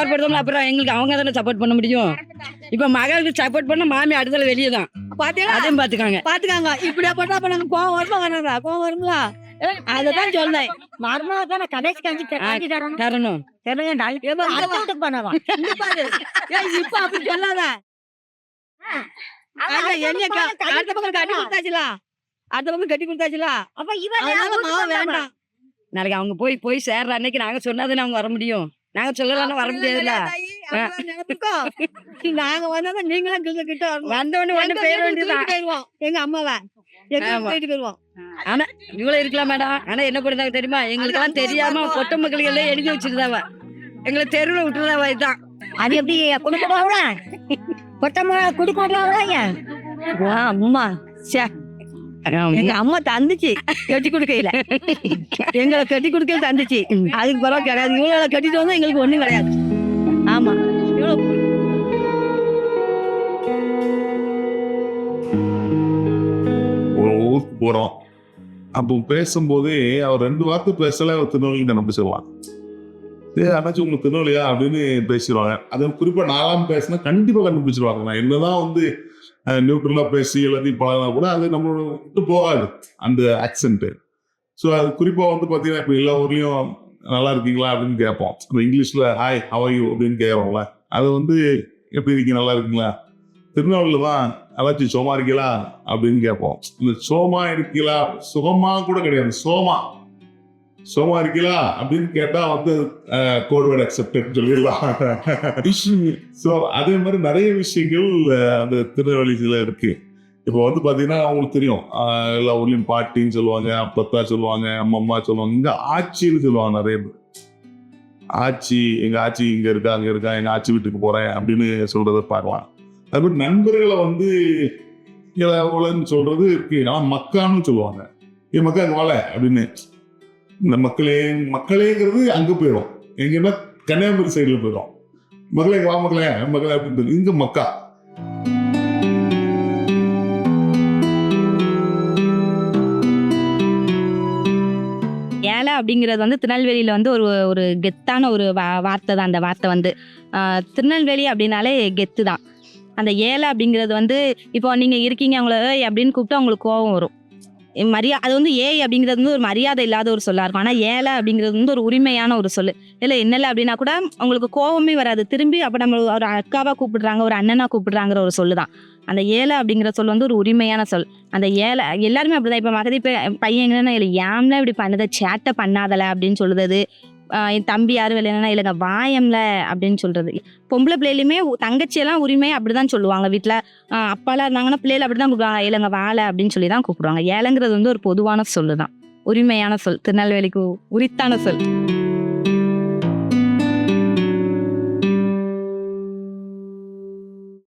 சோறு போடுறோம்ல, அப்புறம் எங்களுக்கு அவங்க தானே சப்போர்ட் பண்ண முடியும். இப்ப மகளுக்கு சப்போர்ட் பண்ண மாமி அடுத்தல வெளியே தான் பாத்தீங்களா, அதையும் பாத்துக்காங்க. பாத்துக்காங்க. இப்படியா போட்டா அப்ப நாங்க கோவம் வருமா வராதா? கோவம் வருங்களா? அததான் சொன்னேன். மருமக தானே கடைசி கஞ்சி தரணும். தரணும். தெரியல அடுத்த வீட்டுக்கு பண்ணவா இங்க பாரு. ஏய், இப்ப அப்படி சொல்லாத. அங்க என்னைய அடுத்த பக்கம் கட்டி கொடுத்தாச்சுல, அடுத்த பக்கம் கட்டி கொடுத்தாச்சுல, அப்ப இவன் அதனால மாவு வேண்டாம். நாளைக்கு அவங்க போய் சேர்ற அன்னைக்கு நாங்க சொன்னாதானே அவங்க வர முடியும். நாங்க சொல்லலாம் வர முடியாதுல்ல. நாங்க வந்தா நீங்களும் கிட்ட வரணும். வந்தவொடனே ஒண்ணு பேர வேண்டியதுதான். போயிருவோம் எங்க அம்மாவை போயிட்டு போயிருவோம். ஆனா இவ்வளவு இருக்கலாம் மேடம். ஆனா என்ன பண்ணுறாங்க தெரியுமா, எங்களுக்கு எல்லாம் தெரியாம பொட்ட மக்களுக்கு எல்லாம் எழுதி வச்சிருந்தாவ, எங்களை தெருவில் விட்டுறதாவா. இதுதான் அது எப்படி கொடுக்கறாங்க கொத்தமல்லி கொடுக்கறாங்க. அம்மா சே, எங்க அம்மா தந்துச்சு கட்டி கொடுக்கையில, எங்களை கட்டி கொடுக்கையில தந்துச்சு. அதுக்கு பரவாயில்ல கிடையாது. இவ்வளவு கட்டிட்டு வந்து எங்களுக்கு ஒண்ணும் கிடையாது. ஆமா, இவ்வளவு ஒரு ஊருக்கு போறோம். அப்போ பேசும்போதே அவர் 2 வார்த்தை பேசல, அவர் திருநெல்வேலி நம்ப சொல்லலாம். அண்ணாச்சி உங்களுக்கு திருநெல்வேலியா அப்படின்னு பேசிடுவாங்க. அது குறிப்பா நாலாம் பேசினா கண்டிப்பா கண்டுபிடிச்சிருவாங்க. நான் என்னதான் வந்து நியூட்ரலா பேசி எல்லாத்தையும் பழகினா கூட அது நம்மளோட விட்டு போகாது அந்த ஆக்சென்ட். ஸோ அது குறிப்பா வந்து பாத்தீங்கன்னா இப்ப எல்லா ஊர்லயும் நல்லா இருக்கீங்களா அப்படின்னு கேட்போம். அந்த இங்கிலீஷ்ல ஹாய் ஹவ் ஆர் யூ அப்படின்னு கேட்கறோம்ல, அது வந்து எப்படி இருக்கீங்க நல்லா இருக்கீங்களா. திருநெல்வேலியில தான் அதாச்சி சோமா இருக்கீங்களா அப்படின்னு கேட்போம். இந்த சோமா இருக்கீங்களா, சுகமா கூட கிடையாது, சோமா இருக்கீங்களா அப்படின்னு கேட்டா வந்து கோட்வேர்ட் அக்செப்டட் சொல்லிடலாம். ஸோ அதே மாதிரி நிறைய விஷயங்கள் அந்த திருநெல்வேலியில இருக்கு. இப்போ வந்து பாத்தீங்கன்னா அவங்களுக்கு தெரியும், எல்லா ஊர்லயும் பாட்டின்னு சொல்லுவாங்க, அப்பத்தா சொல்லுவாங்க, அம்மம்மா சொல்லுவாங்க, இங்க ஆச்சின்னு சொல்லுவாங்க நிறைய பேர். ஆச்சி, எங்க ஆச்சி இங்க இருக்கா அங்க இருக்கா, எங்க ஆச்சி வீட்டுக்கு போறேன் அப்படின்னு சொல்றதை பார்க்கலாம். அது மாதிரி நண்பர்களை வந்து சொல்றது இருக்கு. ஆனா மக்கான்னு சொல்லுவாங்க, என் மக்கா அங்க வாழ அப்படின்னு. இந்த மக்களேங்கிறது அங்க போயிடும். எங்கன்னா கன்னியாகுமரி சைடுல போயிடும். மக்களே வா மக்களே அப்படின்னு. இங்க மக்கா. ஏழை அப்படிங்கிறது வந்து திருநெல்வேலியில வந்து ஒரு கெத்தான ஒரு வார்த்தை தான். அந்த வார்த்தை வந்து திருநெல்வேலி அப்படின்னாலே கெத்து தான். அந்த ஏழை அப்படிங்கிறது வந்து இப்போ நீங்க இருக்கீங்க அவங்கள அப்படின்னு கூப்பிட்டு அவங்களுக்கு கோபம் வரும். அது வந்து ஏய் அப்படிங்கிறது வந்து ஒரு மரியாதை இல்லாத ஒரு சொல்லா இருக்கும். ஆனா ஏழை அப்படிங்கிறது வந்து ஒரு உரிமையான ஒரு சொல்லு. இல்லை என்னல அப்படின்னா கூட அவங்களுக்கு கோபமே வராது. திரும்பி அப்ப நம்ம ஒரு அக்காவா கூப்பிடுறாங்க, ஒரு அண்ணனா கூப்பிடுறாங்கிற ஒரு சொல்லுதான் அந்த ஏழை அப்படிங்கிற சொல் வந்து ஒரு உரிமையான சொல். அந்த ஏழை எல்லாருமே அப்படிதான். இப்ப மகதி பையன் எங்கன்னா இல்லை ஏம்ல இப்படி பண்ணத, சேட்டை பண்ணாதல அப்படின்னு சொல்லுறது. என் தம்பி யாரும் இல்லைன்னா இல்லைங்க வாயம்ல அப்படின்னு சொல்றது. பொம்பளை பிள்ளையிலுமே தங்கச்சியெல்லாம் உரிமையை அப்படிதான் சொல்லுவாங்க. வீட்டுல அப்பாலாம் இருந்தாங்கன்னா பிள்ளைகள் அப்படிதான் கூப்பிடுவாங்க, இல்லைங்க வாழை அப்படின்னு சொல்லிதான் கூப்பிடுவாங்க. ஏழைங்கிறது வந்து ஒரு பொதுவான சொல்லுதான், உரிமையான சொல், திருநெல்வேலிக்கு உரித்தான சொல்.